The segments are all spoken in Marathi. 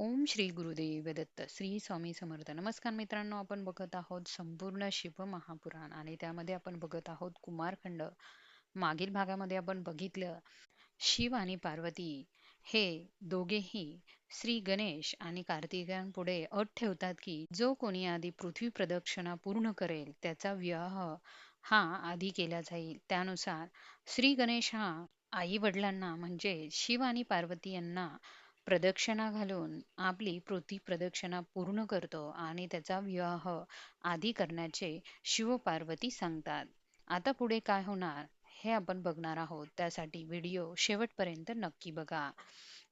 ओम श्री गुरुदेव दत्त. श्री स्वामी समर्थ. नमस्कार मित्रांनो, आपण बघत आहोत संपूर्ण शिव महापुराण आणि त्यामध्ये आपण बघत आहोत कुमारखंड. मागील भागामध्ये आपण बघितलं, शिव आणि पार्वती हे दोघेही श्री गणेश आणि कार्तिकेयांपुढे अट ठेवतात की जो कोणी आधी पृथ्वी प्रदक्षिणा पूर्ण करेल त्याचा विवाह हा आधी केला जाईल. त्यानुसार श्री गणेश हा आई वडिलांना म्हणजे शिव आणि पार्वती यांना प्रदक्षिणा घालून आपली पृथ्वी प्रदक्षिणा पूर्ण करतो आणि त्याचा विवाह आधी करण्याचे शिव पार्वती सांगतात. आता पुढे काय होणार हे आपण बघणार आहोत. त्यासाठी व्हिडिओ शेवटपर्यंत नक्की बघा.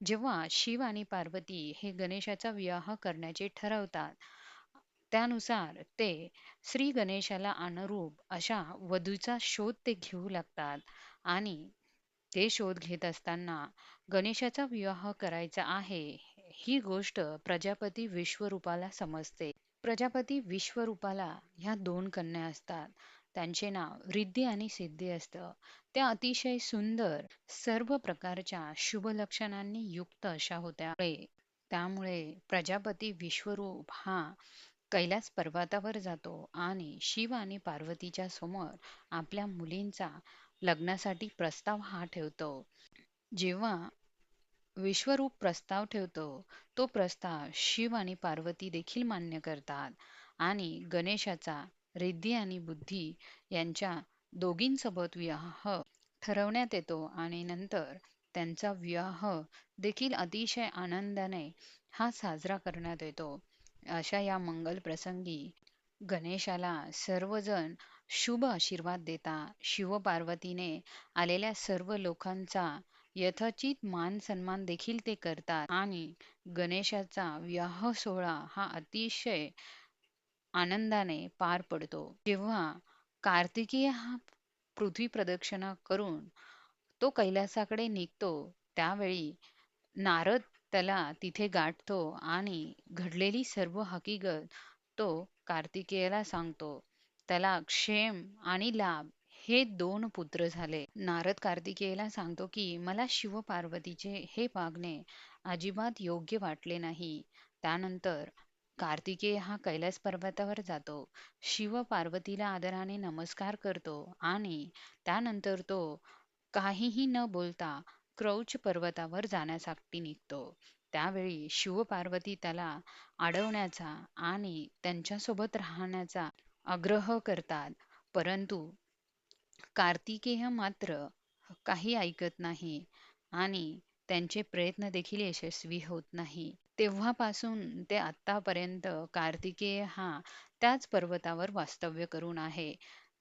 जेव्हा शिव आणि पार्वती हे गणेशाचा विवाह करण्याचे ठरवतात, त्यानुसार ते श्री गणेशाला अनुरूप अशा वधूचा शोध ते घेऊ लागतात आणि ते शोध घेत असताना गणेशाचा विवाह करायचा आहे ही गोष्ट प्रजापती विश्वरूपाला समजते. प्रजापती विश्वरूपाला ह्या दोन कन्या असतात. त्यांचे नाव रिद्धी आणि सिद्धी असतं. त्या अतिशय सुंदर, सर्व प्रकारच्या शुभ लक्षणांनी युक्त अशा होत्या. त्यामुळे प्रजापती विश्वरूप हा कैलास पर्वतावर जातो आणि शिव आणि पार्वतीच्या समोर आपल्या मुलींचा लग्नासाठी प्रस्ताव हा ठेवतो. जेव्हा विश्वरूप प्रस्ताव ठेवतो, तो प्रस्ताव शिव आणि पार्वती देखील मान्य करतात आणि गणेशाचा रिद्धी आणि बुद्धी यांच्या दोघींसोबत विवाह ठरवण्यात येतो आणि नंतर त्यांचा विवाह देखील अतिशय आनंदाने हा साजरा करण्यात येतो. अशा या मंगल प्रसंगी गणेशाला सर्वजण शुभ आशीर्वाद देतात. शिव-पार्वतीने आलेल्या सर्व लोकांचा यथोचित मान सन्मान देखील ते करतात आणि गणेशाचा विवाह सोहळा हा अतिशय आनंदाने पार पडतो. जेव्हा कार्तिकेय हा पृथ्वी प्रदक्षिणा करून तो कैलासाकडे निघतो, त्यावेळी नारद त्याला तिथे गाठतो आणि घडलेली सर्व हकीकत तो कार्तिकेयाला सांगतो. त्याला क्षेम आणि लाभ हे दोन पुत्र झाले. नारद कार्तिकेयाला सांगतो की मला शिव पार्वतीचे हे वागणे अजिबात योग्य वाटले नाही. त्यानंतर कार्तिकेय हा कैलास पर्वतावर जातो. शिव पार्वतीला आदराने नमस्कार करतो आणि त्यानंतर तो काहीही न बोलता क्रौच पर्वतावर जाण्यासाठी निघतो. त्यावेळी शिव पार्वती त्याला अडवण्याचा आणि त्यांच्यासोबत राहण्याचा आग्रह करतात. परंतु कार्तिकेय मात्र काही ऐकत नाही आणि त्यांचे प्रयत्न देखील यशस्वी होत नाही. तेव्हापासून ते आत्तापर्यंत कार्तिकेय हा त्याच पर्वतावर वास्तव्य करून आहे.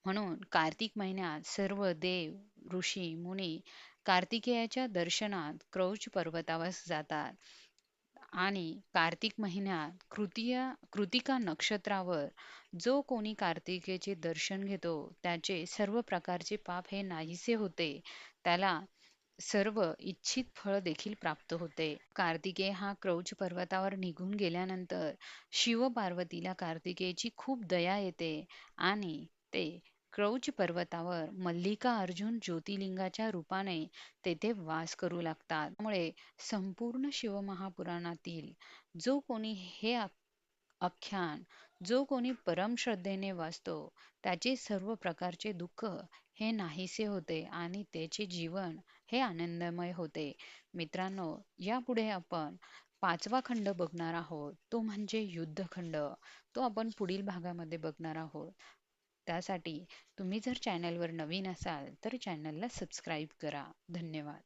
म्हणून कार्तिक महिन्यात सर्व देव, ऋषी, मुनी कार्तिकेयाच्या दर्शनात क्रौच पर्वतावर जातात आणि कार्तिक महिन्यात कृतिका नक्षत्रावर जो कोणी कार्तिकेचे दर्शन घेतो त्याचे सर्व प्रकारचे पाप हे नाहीसे होते. त्याला सर्व इच्छित फळ देखील प्राप्त होते. कार्तिकेय हा क्रौच पर्वतावर निघून गेल्यानंतर शिव पार्वतीला कार्तिकेयची खूप दया येते आणि ते क्रौच पर्वतावर मल्लिका अर्जुन ज्योतिर्लिंगाच्या रूपाने तेथे वास करू लागतात. त्यामुळे संपूर्ण शिवमहापुराणातील जो कोणी हे आख्यान जो कोणी परम श्रद्धेने वाचतो त्याचे सर्व प्रकारचे दुःख हे नाहीसे होते आणि त्याचे जीवन हे आनंदमय होते. मित्रांनो, यापुढे आपण पाचवा खंड बघणार आहोत, तो म्हणजे युद्धखंड. तो आपण पुढील भागामध्ये बघणार आहोत. त्यासाठी तुम्ही जर चॅनलवर नवीन असाल तर चॅनलला सबस्क्राईब करा. धन्यवाद.